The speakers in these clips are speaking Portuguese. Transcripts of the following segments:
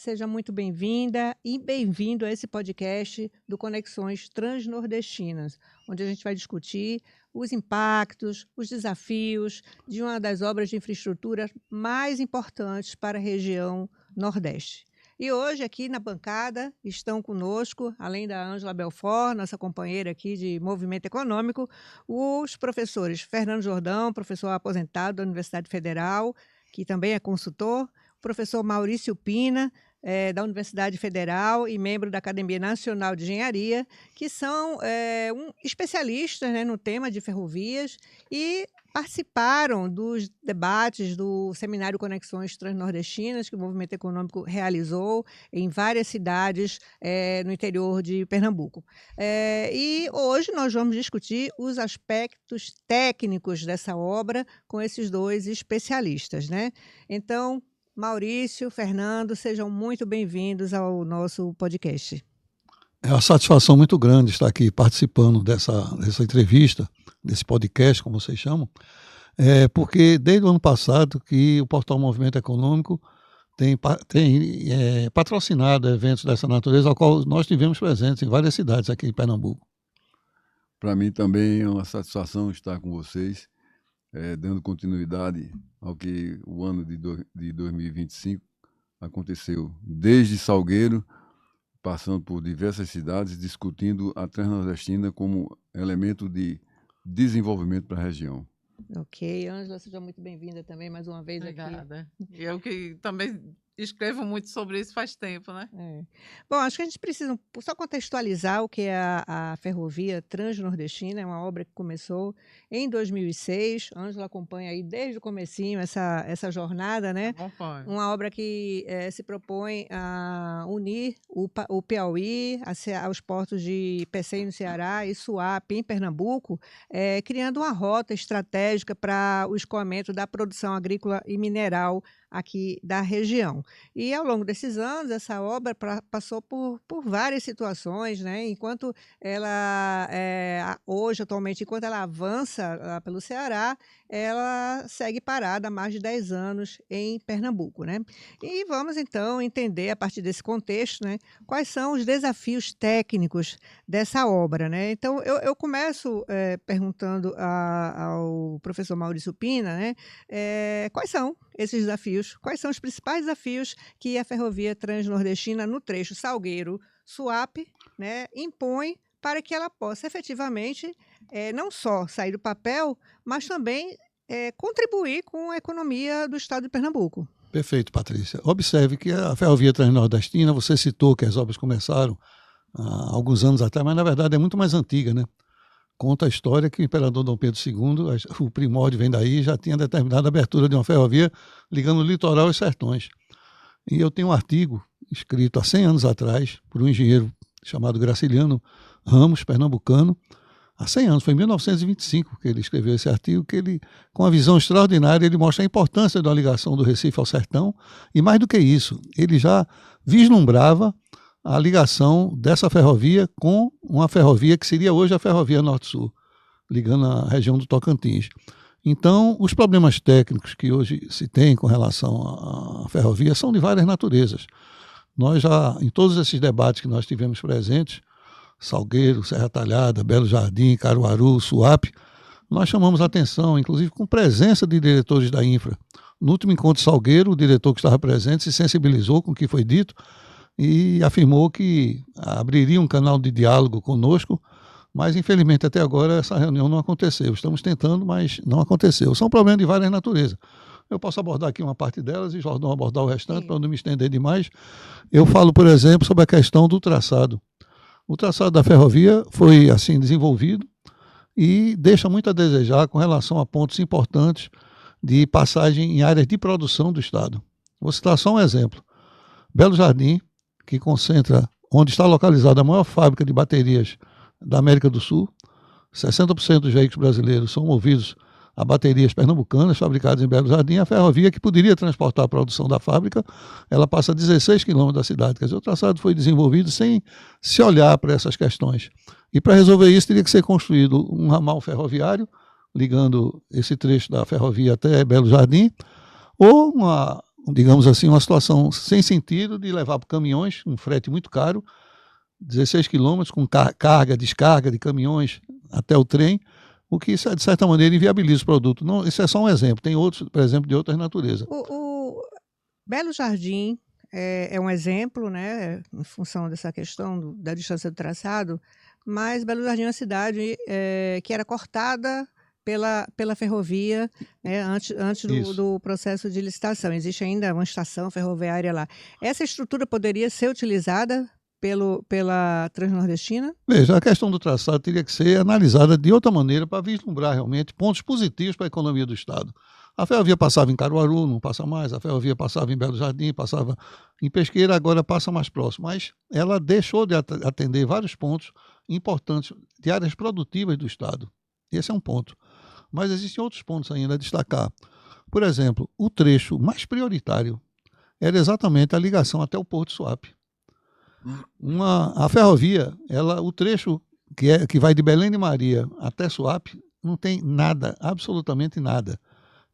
seja muito bem-vinda e bem-vindo a esse podcast do Conexões Transnordestinas, onde a gente vai discutir os impactos, os desafios de uma das obras de infraestrutura mais importantes para a região Nordeste. E hoje, aqui na bancada, estão conosco, além da Ângela Belfort, nossa companheira aqui de Movimento Econômico, os professores Fernando Jordão, professor aposentado da Universidade Federal, que também é consultor, o professor Maurício Pina, da Universidade Federal e membro da Academia Nacional de Engenharia, que são especialistas, né, no tema de ferrovias e participaram dos debates do Seminário Conexões Transnordestinas, que o Movimento Econômico realizou em várias cidades no interior de Pernambuco. E hoje nós vamos discutir os aspectos técnicos dessa obra com esses dois especialistas, né? Então, Maurício, Fernando, sejam muito bem-vindos ao nosso podcast. É uma satisfação muito grande estar aqui participando dessa entrevista, desse podcast, como vocês chamam, porque desde o ano passado que o Portal Movimento Econômico tem patrocinado eventos dessa natureza, ao qual nós tivemos presentes em várias cidades aqui em Pernambuco. Para mim também é uma satisfação estar com vocês, dando continuidade ao que o ano de 2025 aconteceu, desde Salgueiro, passando por diversas cidades, discutindo a Transnordestina como elemento de desenvolvimento para a região. Ok, Ângela, seja muito bem-vinda também mais uma vez. Obrigada. Aqui. E eu que também escrevo muito sobre isso faz tempo, né? Bom, acho que a gente precisa só contextualizar o que é a Ferrovia Transnordestina, é uma obra que começou em 2006, a Ângela acompanha aí desde o comecinho essa jornada, né? Acompanho. Uma obra que se propõe a unir o Piauí aos portos de Pecém no Ceará e Suape em Pernambuco, criando uma rota estratégica para o escoamento da produção agrícola e mineral aqui da região. E ao longo desses anos, essa obra passou por várias situações, né? Enquanto ela, atualmente, enquanto ela avança lá pelo Ceará, ela segue parada há mais de 10 anos em Pernambuco, né? E vamos, então, entender, a partir desse contexto, né, quais são os desafios técnicos dessa obra, né? Então, eu começo perguntando ao professor Maurício Pina, né, quais são esses desafios, quais são os principais desafios que a Ferrovia Transnordestina, no trecho Salgueiro-Suape, né, impõe para que ela possa efetivamente não só sair do papel, mas também contribuir com a economia do estado de Pernambuco. Perfeito, Patrícia. Observe que a Ferrovia Transnordestina, você citou que as obras começaram há alguns anos atrás, mas na verdade é muito mais antiga, né? Conta a história que o imperador Dom Pedro II, o primórdio vem daí, já tinha determinado a abertura de uma ferrovia ligando o litoral aos sertões. E eu tenho um artigo escrito há 100 anos atrás por um engenheiro chamado Graciliano Ramos, pernambucano, há 100 anos, foi em 1925 que ele escreveu esse artigo, que ele, com uma visão extraordinária, ele mostra a importância da ligação do Recife ao sertão, e mais do que isso, ele já vislumbrava a ligação dessa ferrovia com uma ferrovia que seria hoje a Ferrovia Norte-Sul, ligando a região do Tocantins. Então, os problemas técnicos que hoje se tem com relação à ferrovia são de várias naturezas. Nós já, em todos esses debates que nós tivemos presentes, Salgueiro, Serra Talhada, Belo Jardim, Caruaru, Suape, nós chamamos a atenção, inclusive com presença de diretores da infra. No último encontro de Salgueiro, o diretor que estava presente se sensibilizou com o que foi dito e afirmou que abriria um canal de diálogo conosco, mas infelizmente até agora essa reunião não aconteceu. Estamos tentando, mas não aconteceu. São problemas de várias naturezas. Eu posso abordar aqui uma parte delas e Jordão abordar o restante para não me estender demais. Eu falo, por exemplo, sobre a questão do traçado. O traçado da ferrovia foi assim desenvolvido e deixa muito a desejar com relação a pontos importantes de passagem em áreas de produção do estado. Vou citar só um exemplo. Belo Jardim, que concentra, onde está localizada a maior fábrica de baterias da América do Sul, 60% dos veículos brasileiros são movidos a baterias pernambucanas fabricadas em Belo Jardim. A ferrovia, que poderia transportar a produção da fábrica, ela passa a 16 quilômetros da cidade. Quer dizer, o traçado foi desenvolvido sem se olhar para essas questões. E para resolver isso, teria que ser construído um ramal ferroviário, ligando esse trecho da ferrovia até Belo Jardim, ou digamos assim, uma situação sem sentido de levar para caminhões, um frete muito caro, 16 quilômetros, com carga, descarga de caminhões até o trem, o que, de certa maneira, inviabiliza o produto. Não, isso é só um exemplo, tem outros, por exemplo, de outras naturezas. O Belo Jardim é um exemplo, né, em função dessa questão da distância do traçado, mas Belo Jardim é uma cidade que era cortada pela ferrovia, né, antes do processo de licitação. Existe ainda uma estação ferroviária lá. Essa estrutura poderia ser utilizada pela Transnordestina? Veja, a questão do traçado teria que ser analisada de outra maneira para vislumbrar realmente pontos positivos para a economia do Estado. A ferrovia passava em Caruaru, não passa mais. A ferrovia passava em Belo Jardim, passava em Pesqueira, agora passa mais próximo. Mas ela deixou de atender vários pontos importantes de áreas produtivas do Estado. Esse é um ponto. Mas existem outros pontos ainda a destacar. Por exemplo, o trecho mais prioritário era exatamente a ligação até o Porto Suape. A ferrovia, o trecho que vai de Belém de Maria até Suape, não tem nada, absolutamente nada.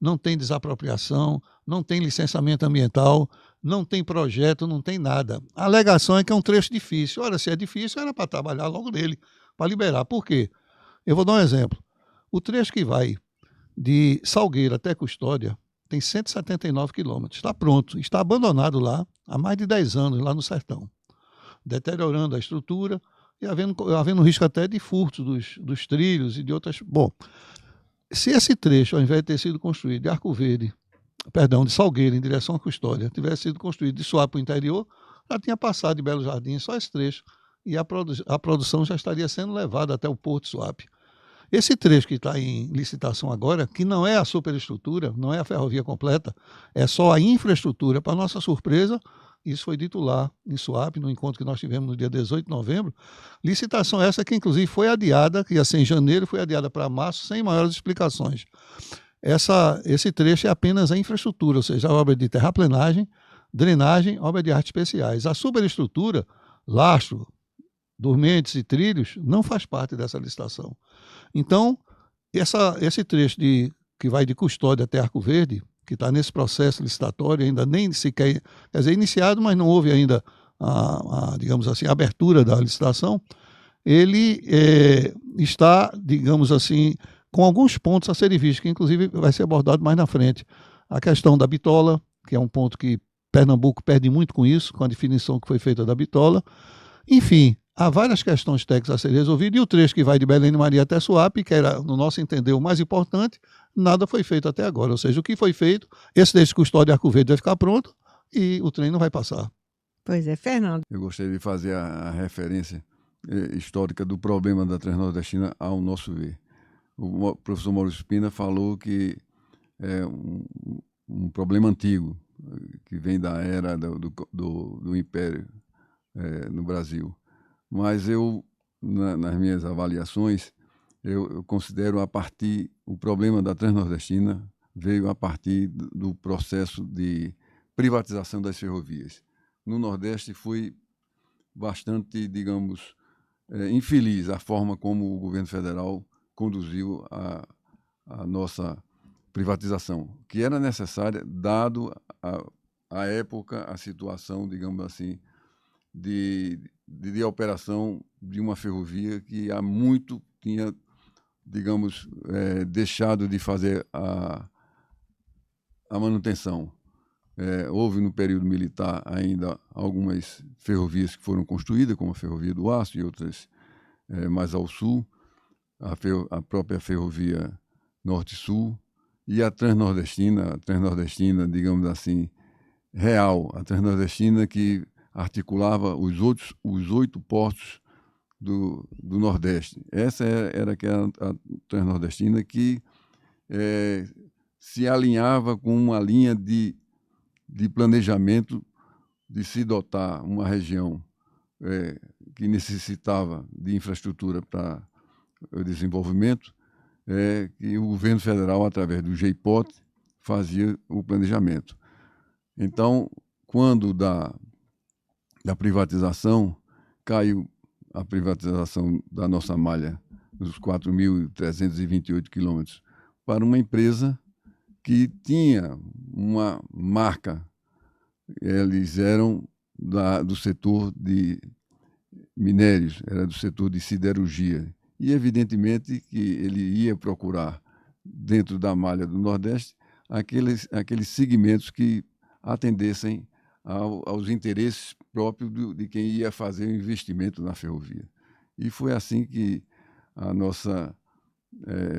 Não tem desapropriação, não tem licenciamento ambiental, não tem projeto, não tem nada. A alegação é que é um trecho difícil. Ora, se é difícil, era para trabalhar logo nele, para liberar. Por quê? Eu vou dar um exemplo. O trecho que vai de Salgueiro até Custódia tem 179 quilômetros. Está pronto, está abandonado lá há mais de 10 anos, lá no sertão, deteriorando a estrutura e havendo risco até de furtos dos trilhos e de outras... Bom, se esse trecho, ao invés de ter sido construído de Salgueiro em direção à Custódia, tivesse sido construído de Suape para o interior, já tinha passado de Belo Jardim só esse trecho e a produção já estaria sendo levada até o Porto Suape. Esse trecho que está em licitação agora, que não é a superestrutura, não é a ferrovia completa, é só a infraestrutura, para nossa surpresa, isso foi dito lá em Suape, no encontro que nós tivemos no dia 18 de novembro, licitação essa que inclusive foi adiada, que ia ser em janeiro, foi adiada para março, sem maiores explicações. Esse trecho é apenas a infraestrutura, ou seja, a obra de terraplenagem, drenagem, obra de artes especiais. A superestrutura, lastro, dormentes e trilhos, não faz parte dessa licitação. Então, esse trecho que vai de Custódia até Arco Verde, que está nesse processo licitatório, ainda nem sequer, quer dizer, iniciado, mas não houve ainda digamos assim, a abertura da licitação, ele está, digamos assim, com alguns pontos a serem vistos, que inclusive vai ser abordado mais na frente. A questão da bitola, que é um ponto que Pernambuco perde muito com isso, com a definição que foi feita da bitola. Enfim, há várias questões técnicas a serem resolvidas, e o trecho que vai de Belém de Maria até Suape, que era, no nosso entender, o mais importante, nada foi feito até agora. Ou seja, o que foi feito, esse trecho de Custódia de Arco Verde vai ficar pronto e o trem não vai passar. Pois é, Fernando. Eu gostaria de fazer a referência histórica do problema da Transnordestina ao nosso ver. O professor Maurício Pina falou que é um problema antigo, que vem da era do Império no Brasil. Mas eu, nas minhas avaliações, eu considero o problema da Transnordestina veio a partir do processo de privatização das ferrovias. No Nordeste foi bastante, digamos, infeliz a forma como o governo federal conduziu a nossa privatização, que era necessária, dado a época, a situação, digamos assim, de operação de uma ferrovia que há muito tinha, digamos, deixado de fazer a manutenção. Houve no período militar ainda algumas ferrovias que foram construídas, como a Ferrovia do Aço e outras mais ao sul, a própria Ferrovia Norte-Sul e a Transnordestina, digamos assim, real, a Transnordestina que articulava os 8 portos do Nordeste. Essa era a Transnordestina que se alinhava com uma linha de planejamento de se dotar uma região que necessitava de infraestrutura para o desenvolvimento, que o governo federal, através do GEIPOT, fazia o planejamento. Então, quando da privatização, caiu a privatização da nossa malha, dos 4.328 quilômetros, para uma empresa que tinha uma marca eles eram do setor de minérios, era do setor de siderurgia. E, evidentemente, que ele ia procurar, dentro da malha do Nordeste, aqueles segmentos que atendessem aos interesses próprios de quem ia fazer o investimento na ferrovia. E foi assim que a nossa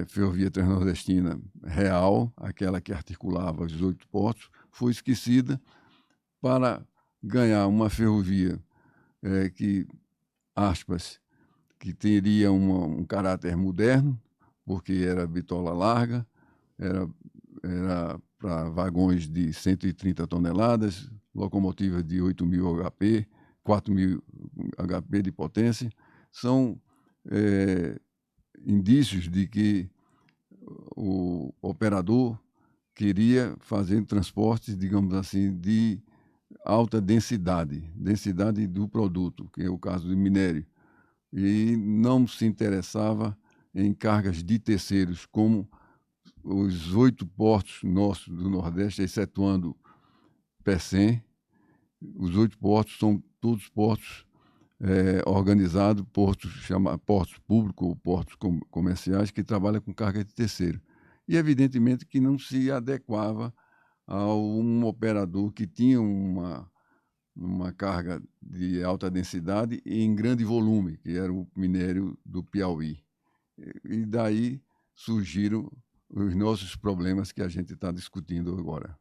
ferrovia transnordestina real, aquela que articulava os 8 portos, foi esquecida para ganhar uma ferrovia que, aspas, que teria um caráter moderno, porque era bitola larga, era para vagões de 130 toneladas, locomotivas de 8.000 HP, 4.000 HP de potência. São indícios de que o operador queria fazer transportes, digamos assim, de alta densidade do produto, que é o caso do minério, e não se interessava em cargas de terceiros, como os 8 portos nossos do Nordeste, excetuando Pecém. Os 8 portos são todos portos organizados, portos públicos ou portos comerciais que trabalham com carga de terceiro. E, evidentemente, que não se adequava a um operador que tinha uma carga de alta densidade e em grande volume, que era o minério do Piauí. E daí surgiram os nossos problemas que a gente está discutindo agora.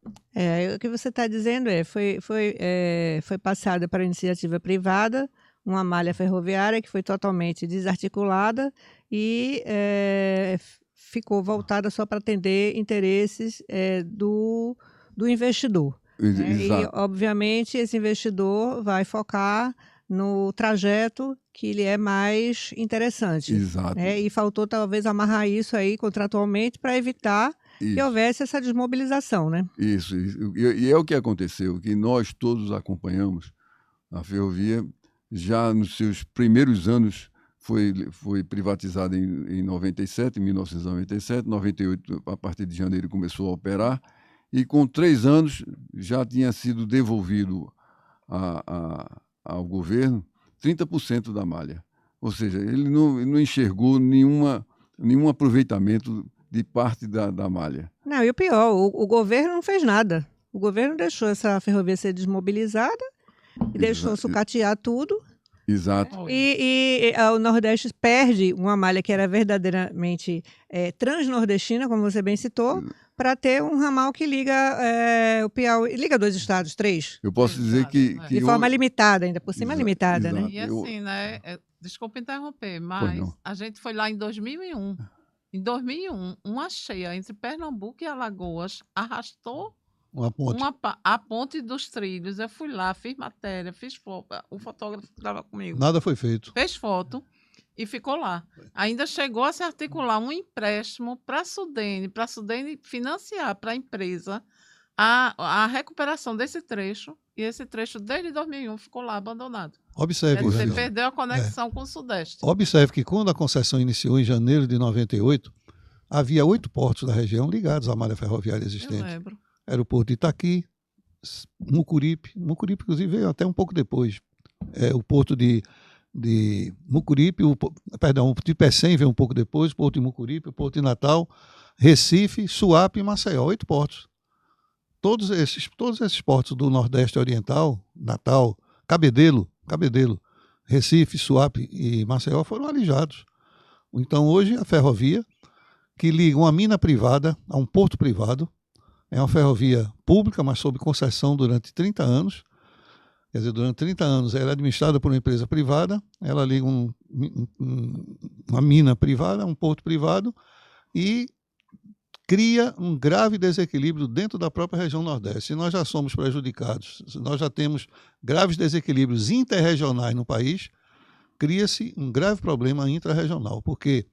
O que você está dizendo foi passada para a iniciativa privada uma malha ferroviária que foi totalmente desarticulada e ficou voltada só para atender interesses do investidor. Exato. E, obviamente, esse investidor vai focar no trajeto que lhe é mais interessante. Exato. E faltou, talvez, amarrar isso aí contratualmente para evitar que houvesse essa desmobilização, né? Isso. E é o que aconteceu, que nós todos acompanhamos. A ferrovia, já nos seus primeiros anos, foi privatizada em 97, em 1997, 98, a partir de janeiro, começou a operar, e com 3 anos já tinha sido devolvido ao governo 30% da malha. Ou seja, ele não enxergou nenhum aproveitamento de parte da malha. Não, e o pior, o governo não fez nada. O governo deixou essa ferrovia ser desmobilizada e deixou sucatear tudo. Exato. E o Nordeste perde uma malha que era verdadeiramente transnordestina, como você bem citou, para ter um ramal que liga o Piauí, liga 2 estados, 3. Eu posso dizer que de forma limitada, ainda por cima limitada, exato. né? E assim, né? Desculpa interromper, mas a gente foi lá em 2001. Em 2001, uma cheia entre Pernambuco e Alagoas arrastou a ponte dos trilhos. Eu fui lá, fiz matéria, fiz foto. O fotógrafo que estava comigo Nada foi feito. fez foto e ficou lá. Ainda chegou a se articular um empréstimo para a Sudene financiar para a empresa a recuperação desse trecho. E esse trecho, desde 2001, ficou lá abandonado. Observe, Você perdeu a conexão com o Sudeste. Observe que quando a concessão iniciou em janeiro de 98, havia 8 portos da região ligados à malha ferroviária existente. Eu lembro. Era o porto de Itaqui, Mucuripe, inclusive veio até um pouco depois. O porto de Mucuripe, o de Pecém veio um pouco depois, o porto de Mucuripe, o porto de Natal, Recife, Suape e Maceió, 8 portos. Todos esses portos do Nordeste Oriental, Natal, Cabedelo, Recife, Suape e Maceió foram alijados. Então hoje a ferrovia, que liga uma mina privada a um porto privado, é uma ferrovia pública, mas sob concessão durante 30 anos. Quer dizer, durante 30 anos ela é administrada por uma empresa privada, ela liga uma mina privada, um porto privado e cria um grave desequilíbrio dentro da própria região Nordeste. Se nós já somos prejudicados, se nós já temos graves desequilíbrios interregionais no país, cria-se um grave problema intrarregional, porque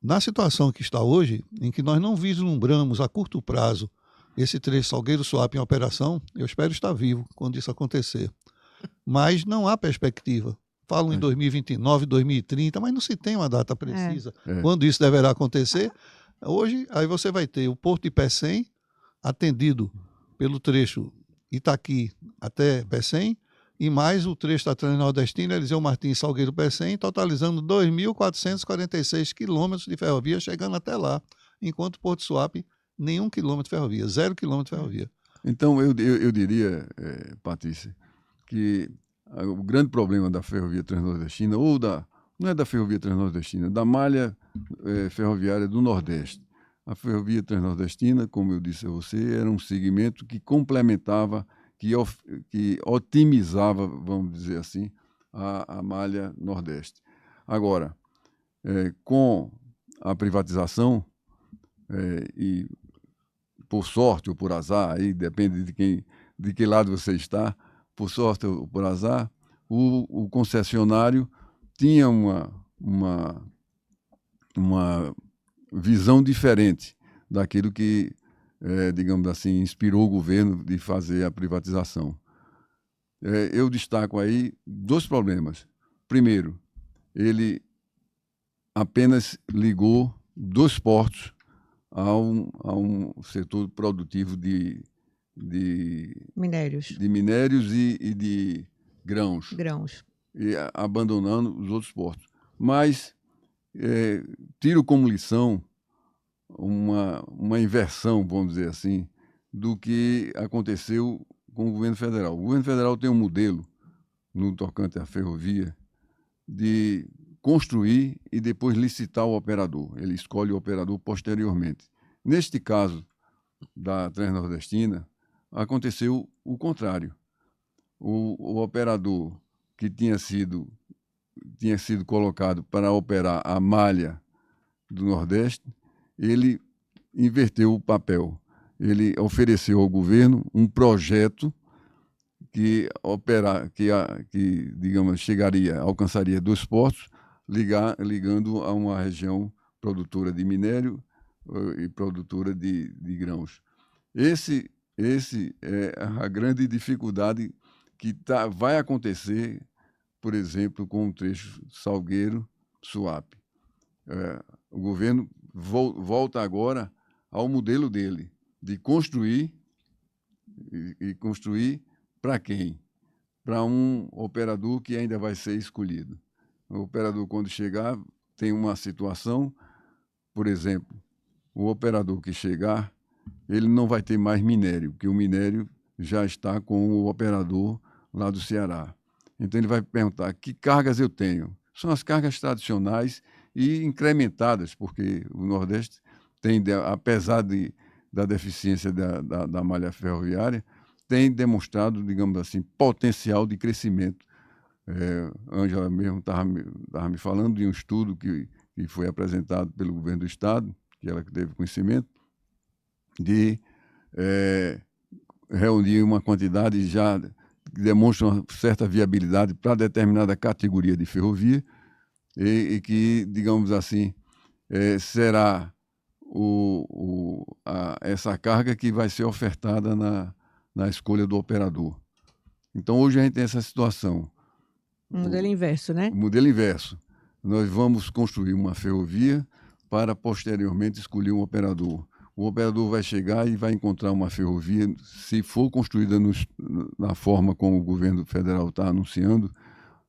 na situação que está hoje, em que nós não vislumbramos a curto prazo esse trecho Salgueiro-Suape em operação, eu espero estar vivo quando isso acontecer. Mas não há perspectiva. Falam em 2029, 2030, mas não se tem uma data precisa quando isso deverá acontecer. Hoje, aí você vai ter o Porto de Pecém atendido pelo trecho Itaqui até Pecém, e mais o trecho da Transnordestina, Eliseu Martins, Salgueiro, Pecém, totalizando 2.446 quilômetros de ferrovia, chegando até lá, enquanto Porto Suape, nenhum quilômetro de ferrovia, 0 quilômetro de ferrovia. Então, eu diria, Patrícia, que o grande problema da ferrovia transnordestina, não é da ferrovia transnordestina, da malha ferroviária do Nordeste. A ferrovia transnordestina, como eu disse a você, era um segmento que complementava, que otimizava, vamos dizer assim, a malha Nordeste. Agora, com a privatização, e por sorte ou por azar, aí depende de que lado você está, por sorte ou por azar, o concessionário tinha uma visão diferente daquilo que, digamos assim, inspirou o governo de fazer a privatização. Eu destaco aí 2 problemas. Primeiro, ele apenas ligou 2 portos a um setor produtivo de minérios e de grãos. E abandonando os outros portos. Mas tiro como lição uma inversão, vamos dizer assim, do que aconteceu com o governo federal. O governo federal tem um modelo, no tocante à ferrovia, de construir e depois licitar o operador. Ele escolhe o operador posteriormente. Neste caso da Transnordestina, aconteceu o contrário. O operador que tinha sido colocado para operar a malha do Nordeste, ele inverteu o papel. Ele ofereceu ao governo um projeto que digamos, alcançaria 2 portos, ligando a uma região produtora de minério e produtora de grãos. Esse é a grande dificuldade que vai acontecer, por exemplo, com o trecho Salgueiro-Suape. O governo volta agora ao modelo dele, de construir, e construir para quem? Para um operador que ainda vai ser escolhido. O operador, quando chegar, tem uma situação, por exemplo, o operador que chegar, ele não vai ter mais minério, porque o minério já está com o operador lá do Ceará. Então ele vai perguntar: que cargas eu tenho? São as cargas tradicionais e incrementadas, porque o Nordeste tem, apesar da deficiência da malha ferroviária, tem demonstrado, digamos assim, potencial de crescimento. Ângela mesmo estava me falando de um estudo que foi apresentado pelo governo do Estado, que ela teve conhecimento, de reunir uma quantidade já que demonstra uma certa viabilidade para determinada categoria de ferrovia e que, digamos assim, será essa carga que vai ser ofertada na escolha do operador. Então, hoje a gente tem essa situação. O modelo inverso, né? O modelo inverso. Nós vamos construir uma ferrovia para, posteriormente, escolher um operador. O operador vai chegar e vai encontrar uma ferrovia, se for construída na forma como o governo federal está anunciando,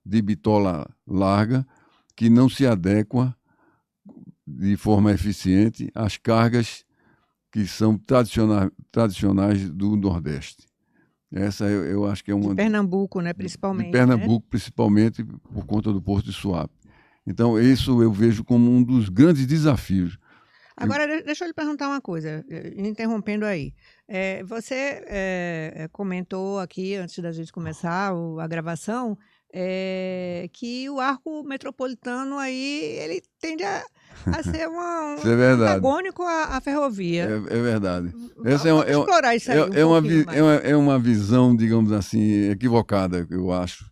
de bitola larga, que não se adequa de forma eficiente às cargas que são tradicionais do Nordeste. Essa eu acho que é uma... De Pernambuco, né, principalmente. De Pernambuco, né? Principalmente por conta do Porto de Suape. Então, isso eu vejo como um dos grandes desafios. Agora, deixa eu lhe perguntar uma coisa, interrompendo aí. Você comentou aqui, antes da gente começar a gravação, que o arco metropolitano aí, ele tende a ser antagônico à ferrovia. É verdade. Vamos explorar isso aí é uma visão, digamos assim, equivocada, eu acho,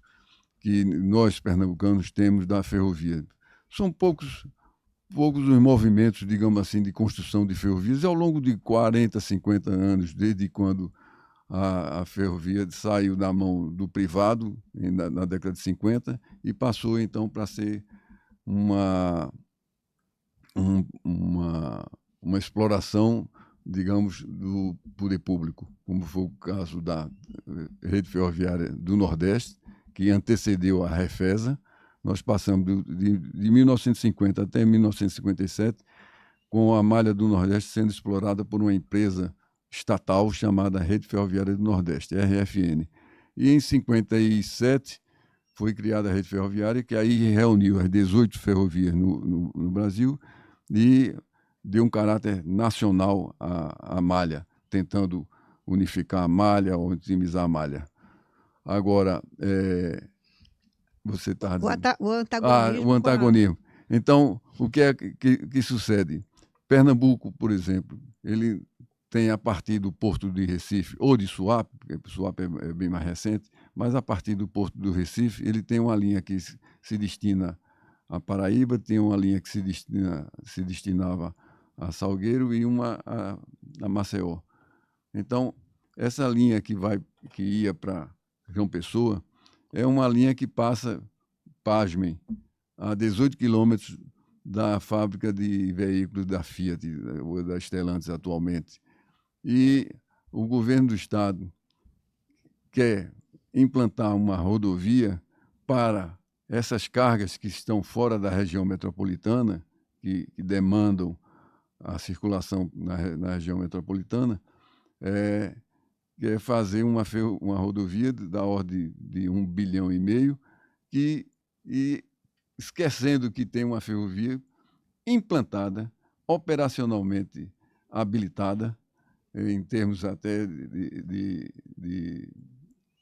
que nós, pernambucanos, temos da ferrovia. São poucos os movimentos, digamos assim, de construção de ferrovias ao longo de 40, 50 anos, desde quando a ferrovia saiu da mão do privado, na década de 50, e passou, então, para ser uma exploração digamos, do poder público, como foi o caso da Rede Ferroviária do Nordeste, que antecedeu a Refesa. Nós passamos de 1950 até 1957 com a malha do Nordeste sendo explorada por uma empresa estatal chamada Rede Ferroviária do Nordeste, RFN. E em 57 foi criada a Rede Ferroviária, que aí reuniu as 18 ferrovias no Brasil e deu um caráter nacional à malha, tentando unificar a malha ou otimizar a malha. Agora, você está dizendo... O antagonismo. O antagonismo. Então, o que é que sucede? Pernambuco, por exemplo, ele tem a partir do Porto de Recife, ou de Suape, porque Suape é bem mais recente, mas a partir do Porto do Recife, ele tem uma linha que se destina a Paraíba, tem uma linha que se destinava a Salgueiro e uma a Maceió. Então, essa linha que ia para João Pessoa é uma linha que passa, pasmem, a 18 quilômetros da fábrica de veículos da Fiat, ou da Stellantis atualmente. E o governo do estado quer implantar uma rodovia para essas cargas que estão fora da região metropolitana, que demandam a circulação na região metropolitana, quer fazer uma rodovia da ordem de 1,5 bilhão, e esquecendo que tem uma ferrovia implantada, operacionalmente habilitada, em termos até de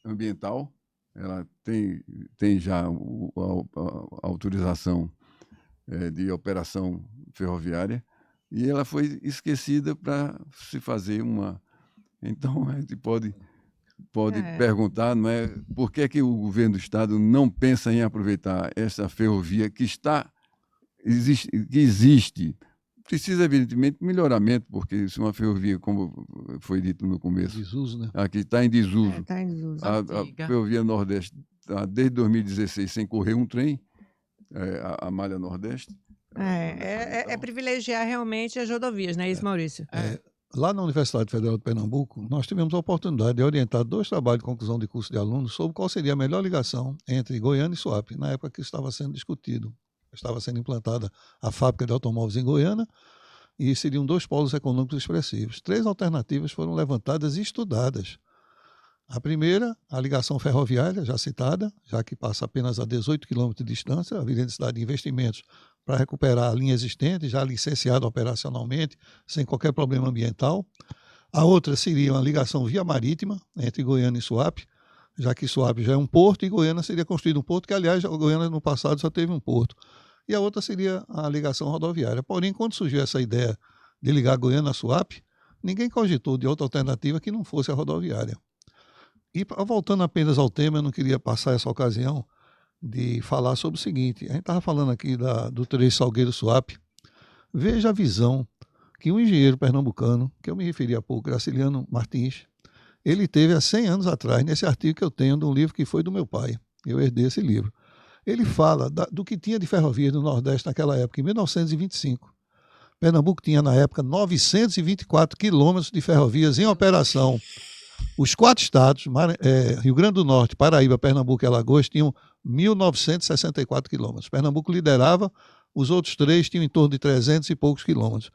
ambiental. Ela tem já a autorização de operação ferroviária, e ela foi esquecida para se fazer uma... Então, a gente pode perguntar, não é, por que o governo do estado não pensa em aproveitar essa ferrovia que existe. Precisa, evidentemente, melhoramento, porque se uma ferrovia, como foi dito no começo, desuso, né? Aqui está em desuso. Está em desuso. A Ferrovia Nordeste está desde 2016 sem correr um trem, a Malha Nordeste. É privilegiar realmente as rodovias, não é isso, Maurício? Lá na Universidade Federal de Pernambuco, nós tivemos a oportunidade de orientar 2 trabalhos de conclusão de curso de alunos sobre qual seria a melhor ligação entre Goiânia e Suape, na época que estava sendo discutido. Estava sendo implantada a fábrica de automóveis em Goiânia e seriam 2 polos econômicos expressivos. 3 alternativas foram levantadas e estudadas. A primeira, a ligação ferroviária, já citada, já que passa apenas a 18 quilômetros de distância, haveria necessidade de investimentos para recuperar a linha existente, já licenciada operacionalmente, sem qualquer problema ambiental. A outra seria uma ligação via marítima entre Goiânia e Suape, já que Suape já é um porto e Goiânia seria construído um porto, que, aliás, Goiânia no passado só teve um porto. E a outra seria a ligação rodoviária. Porém, quando surgiu essa ideia de ligar Goiânia a Suape, ninguém cogitou de outra alternativa que não fosse a rodoviária. E voltando apenas ao tema, eu não queria passar essa ocasião de falar sobre o seguinte: a gente estava falando aqui do trecho Salgueiro-Suape. Veja a visão que um engenheiro pernambucano, que eu me referi há pouco, Graciliano Martins, ele teve há 100 anos atrás, nesse artigo que eu tenho de um livro que foi do meu pai. Eu herdei esse livro. Ele fala do que tinha de ferrovia no Nordeste naquela época, em 1925. Pernambuco tinha, na época, 924 quilômetros de ferrovias em operação. Os 4 estados, Rio Grande do Norte, Paraíba, Pernambuco e Alagoas, tinham 1.964 quilômetros. Pernambuco liderava, os outros 3 tinham em torno de 300 e poucos quilômetros.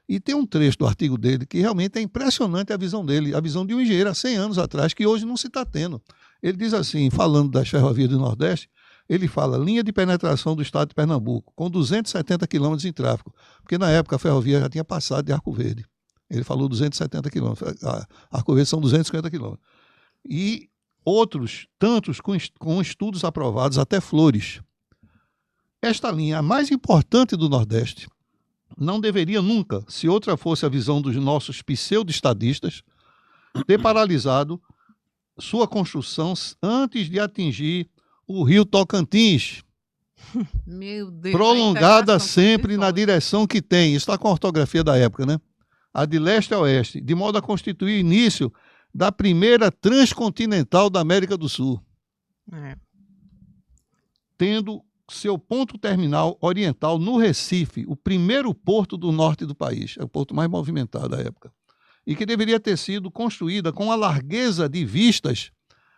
E tem um trecho do artigo dele que realmente é impressionante a visão dele, a visão de um engenheiro há 100 anos atrás, que hoje não se está tendo. Ele diz assim, falando das ferrovias do Nordeste, ele fala: linha de penetração do estado de Pernambuco, com 270 quilômetros em tráfego, porque na época a ferrovia já tinha passado de Arco Verde. Ele falou 270 quilômetros, Arco Verde são 250 quilômetros. E outros tantos com estudos aprovados, até Flores. Esta linha, a mais importante do Nordeste, não deveria nunca, se outra fosse a visão dos nossos pseudo-estadistas, ter paralisado sua construção antes de atingir o rio Tocantins, Meu Deus, prolongada sempre na direção que tem. Isso está com a ortografia da época, né? A de leste a oeste, de modo a constituir o início da primeira transcontinental da América do Sul, tendo seu ponto terminal oriental no Recife, o primeiro porto do norte do país, é o porto mais movimentado da época. e que deveria ter sido construída com a largueza de vistas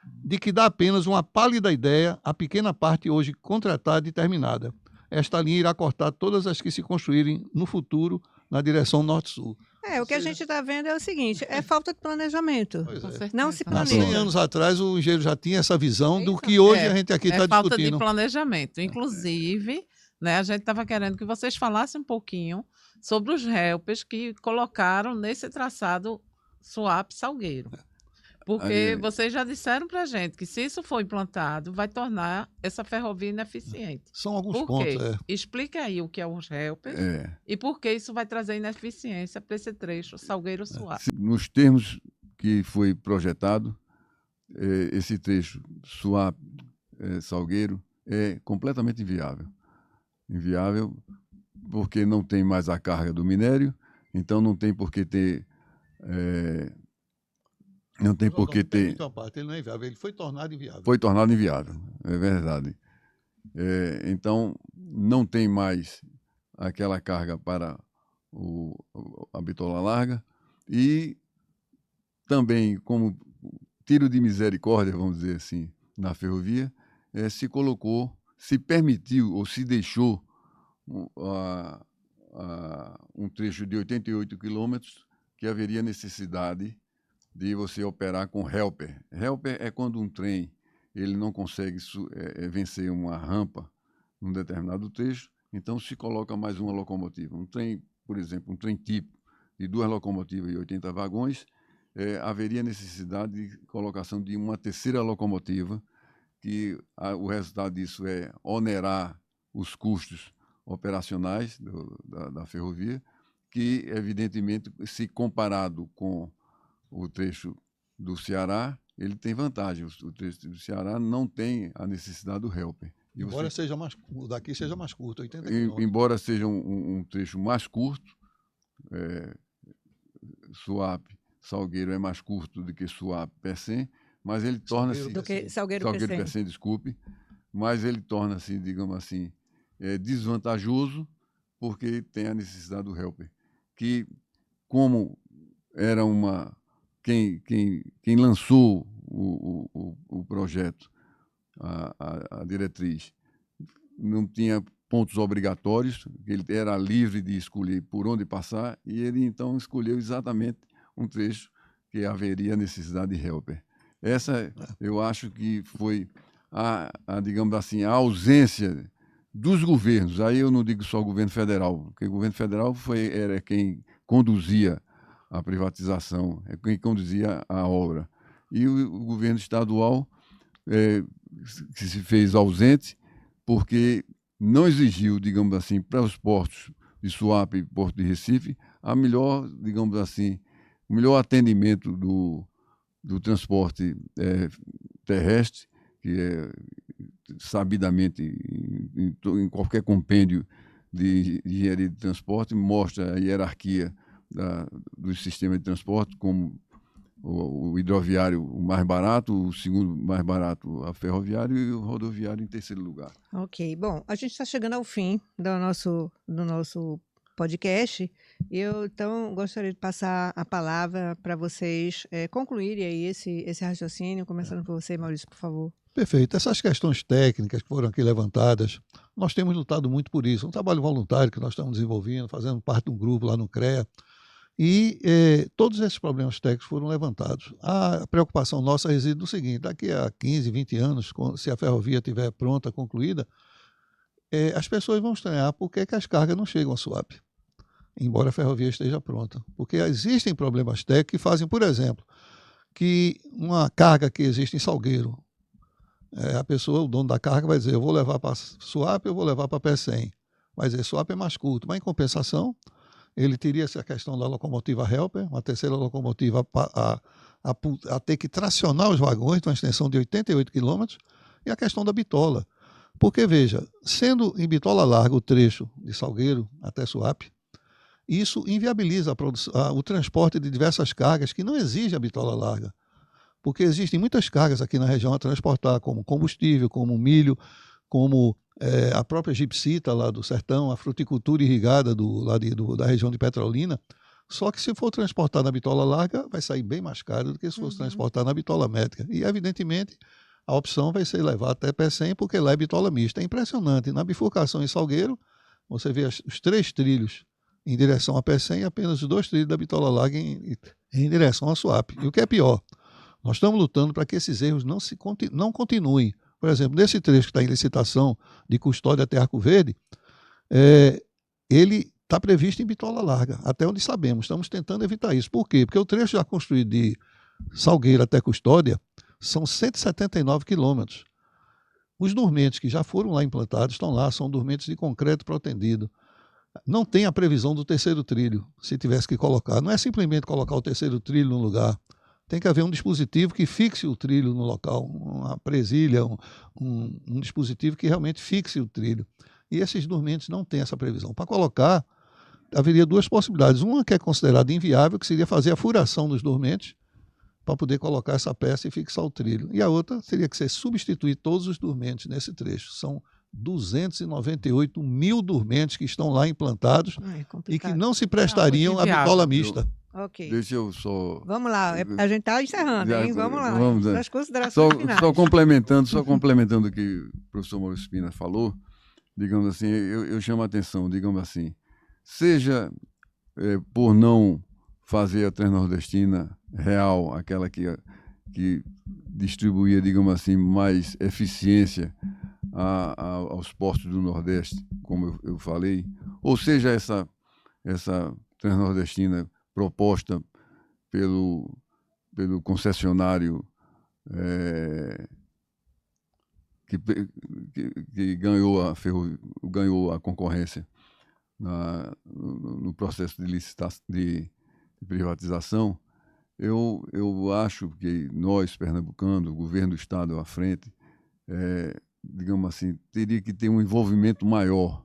de que dá apenas uma pálida ideia à pequena parte hoje contratada e terminada. Esta linha irá cortar todas as que se construírem no futuro na direção norte-sul. O que a gente está vendo é o seguinte, é falta de planejamento. Não se Há planeja. 100 anos atrás, o engenheiro já tinha essa visão do que hoje a gente aqui está discutindo. É falta de planejamento. Inclusive, né, a gente estava querendo que vocês falassem um pouquinho sobre os helpers que colocaram nesse traçado Suape-Salgueiro. Porque vocês já disseram para a gente que se isso for implantado, vai tornar essa ferrovia ineficiente. São alguns pontos. Explique aí o que é os helpers e por que isso vai trazer ineficiência para esse trecho Salgueiro-Suape. Nos termos que foi projetado, esse trecho Suape-Salgueiro é completamente inviável. Inviável porque não tem mais a carga do minério, então não tem por que ter... Não tem por que ter... Ele não é inviável, ele foi tornado inviável. Foi tornado inviável, é verdade. Então, não tem mais aquela carga para a bitola larga e também, como tiro de misericórdia, vamos dizer assim, na ferrovia, se permitiu ou se deixou um trecho de 88 quilômetros que haveria necessidade de você operar com helper. Helper é quando um trem ele não consegue vencer uma rampa num determinado trecho, então se coloca mais uma locomotiva. Um trem, por exemplo, um trem tipo de 2 locomotivas e 80 vagões, haveria necessidade de colocação de uma terceira locomotiva, que o resultado disso é onerar os custos operacionais da ferrovia, que, evidentemente, se comparado com o trecho do Ceará, ele tem vantagem. O trecho do Ceará não tem a necessidade do helper. Embora o daqui seja mais curto, 80 quilômetros. Embora seja um trecho mais curto, Suape-Salgueiro é mais curto do que Suape-Pecém, mas ele torna-se... Do que Salgueiro-Pecém, desculpe. Mas ele torna-se, digamos assim, desvantajoso porque tem a necessidade do helper. Que, como era quem lançou o projeto, a diretriz, não tinha pontos obrigatórios, ele era livre de escolher por onde passar, e ele então escolheu exatamente um trecho que haveria necessidade de helper. Essa, eu acho que foi, digamos assim, a ausência dos governos. Aí eu não digo só o governo federal, porque o governo federal era quem conduzia a privatização, é quem conduzia a obra. E o governo estadual que se fez ausente porque não exigiu, digamos assim, para os portos de Suape e Porto de Recife, digamos assim, o melhor atendimento do transporte terrestre, que é sabidamente em qualquer compêndio de engenharia de transporte, mostra a hierarquia do sistema de transporte, como o hidroviário o mais barato, o segundo mais barato a ferroviário e o rodoviário em terceiro lugar. Ok, bom, a gente está chegando ao fim do nosso podcast. Eu, então, gostaria de passar a palavra para vocês concluírem aí esse raciocínio, começando por você, Maurício, por favor. Perfeito. Essas questões técnicas que foram aqui levantadas, nós temos lutado muito por isso. Um trabalho voluntário que nós estamos desenvolvendo, fazendo parte de um grupo lá no CREA, e todos esses problemas técnicos foram levantados. A preocupação nossa reside no seguinte: daqui a 15, 20 anos, se a ferrovia estiver pronta, concluída, as pessoas vão estranhar por que as cargas não chegam a Suape, embora a ferrovia esteja pronta. Porque existem problemas técnicos que fazem, por exemplo, que uma carga que existe em Salgueiro, o dono da carga vai dizer: eu vou levar para Suape, eu vou levar para Pecém. Vai dizer, Suape é mais curto, mas em compensação, ele teria essa questão da locomotiva helper, uma terceira locomotiva a ter que tracionar os vagões de uma extensão de 88 quilômetros, e a questão da bitola. Porque, veja, sendo em bitola larga o trecho de Salgueiro até Suape, isso inviabiliza o transporte de diversas cargas que não exigem a bitola larga. Porque existem muitas cargas aqui na região a transportar, como combustível, como milho, como a própria gipsita lá do sertão, a fruticultura irrigada da região de Petrolina. Só que se for transportar na bitola larga, vai sair bem mais caro do que se fosse transportar na bitola métrica. E, evidentemente, a opção vai ser levar até Pecém, porque lá é bitola mista. É impressionante. Na bifurcação em Salgueiro, você vê os 3 trilhos em direção a Pecém e apenas os 2 trilhos da bitola larga em direção a Suape. E o que é pior, nós estamos lutando para que esses erros não continuem. Por exemplo, nesse trecho que está em licitação de Custódia até Arco Verde, ele está previsto em bitola larga, até onde sabemos. Estamos tentando evitar isso. Por quê? Porque o trecho já construído de Salgueiro até Custódia são 179 quilômetros. Os dormentes que já foram lá implantados estão lá, são dormentes de concreto protendido. Não tem a previsão do 3º trilho, se tivesse que colocar. Não é simplesmente colocar o 3º trilho no lugar. Tem que haver um dispositivo que fixe o trilho no local, uma presilha, um dispositivo que realmente fixe o trilho. E esses dormentes não têm essa previsão. Para colocar, haveria 2 possibilidades. Uma que é considerada inviável, que seria fazer a furação dos dormentes para poder colocar essa peça e fixar o trilho. E a outra teria que ser substituir todos os dormentes nesse trecho. São 298 mil dormentes que estão lá implantados e que não se prestariam à bitola mista. Ok. Deixa eu só... Vamos lá, a gente está encerrando, hein? Vamos lá. As considerações finais. Só complementando o que o professor Maurício Pina falou, digamos assim, eu chamo a atenção, digamos assim, seja por não fazer a Transnordestina real, aquela que distribuía, digamos assim, mais eficiência aos postos do Nordeste, como eu falei, ou seja, essa Transnordestina proposta pelo concessionário que ganhou a concorrência no processo de licitação, de privatização. Eu acho que nós, pernambucanos, o governo do Estado à frente, digamos assim, teria que ter um envolvimento maior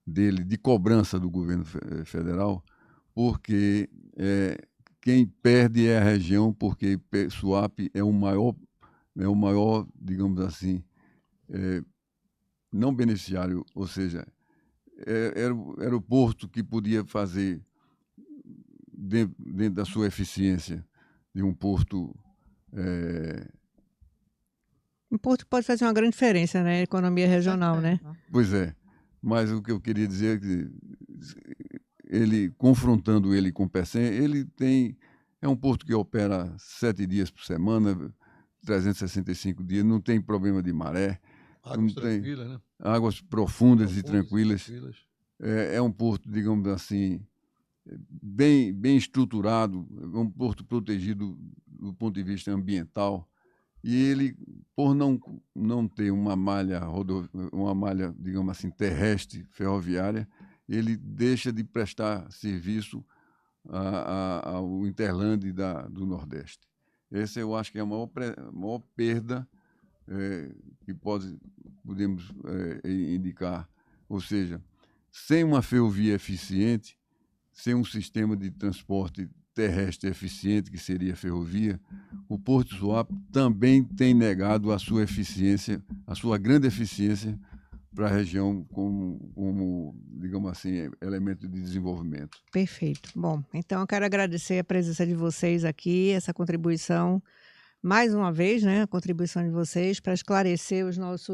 dele, de cobrança do governo federal, porque quem perde é a região, porque Suape é o maior, digamos assim, não beneficiário, ou seja, era o porto que podia fazer, dentro da sua eficiência, de um porto... Um porto pode fazer uma grande diferença na economia regional, né? Pois é, mas o que eu queria dizer é que confrontando ele com Pecém, é um porto que opera 7 dias por semana, 365 dias, não tem problema de maré, águas tranquilas, né? Águas profundas e tranquilas. É um porto, digamos assim, bem estruturado, é um porto protegido do ponto de vista ambiental, e ele, por não ter uma malha, digamos assim, terrestre, ferroviária, ele deixa de prestar serviço ao Interland do Nordeste. Essa eu acho que é a maior perda que podemos indicar. Ou seja, sem uma ferrovia eficiente, sem um sistema de transporte terrestre eficiente, que seria a ferrovia, o Porto de Suape também tem negado a sua eficiência, a sua grande eficiência para a região como, digamos assim, elemento de desenvolvimento. Perfeito. Bom, então eu quero agradecer a presença de vocês aqui, essa contribuição, mais uma vez, né, a contribuição de vocês para esclarecer o nosso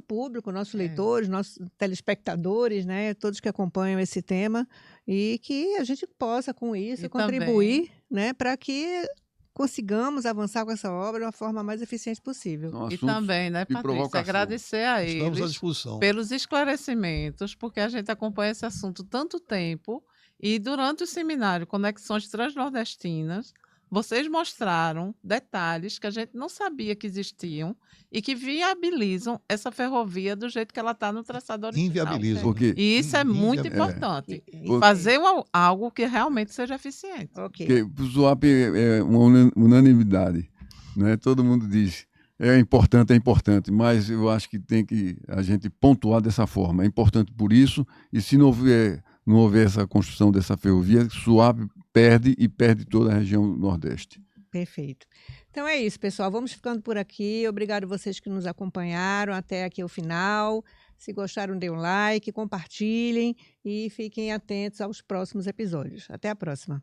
público, nossos leitores, nossos telespectadores, né, todos que acompanham esse tema, e que a gente possa, com isso, contribuir, né, para que consigamos avançar com essa obra de uma forma mais eficiente possível. E também, né, Patrícia, agradecer a eles à disposição pelos esclarecimentos, porque a gente acompanha esse assunto tanto tempo, e durante o seminário Conexões Transnordestinas, vocês mostraram detalhes que a gente não sabia que existiam e que viabilizam essa ferrovia do jeito que ela está no traçado original. Inviabilizam. E isso é muito importante. Fazer algo que realmente seja eficiente. Porque o Suape é uma unanimidade, né? Todo mundo diz, é importante, mas eu acho que tem que a gente pontuar dessa forma. É importante por isso, e se não houver essa construção dessa ferrovia, Suape perde toda a região Nordeste. Perfeito. Então é isso, pessoal. Vamos ficando por aqui. Obrigado a vocês que nos acompanharam até aqui o final. Se gostaram, dê um like, compartilhem e fiquem atentos aos próximos episódios. Até a próxima.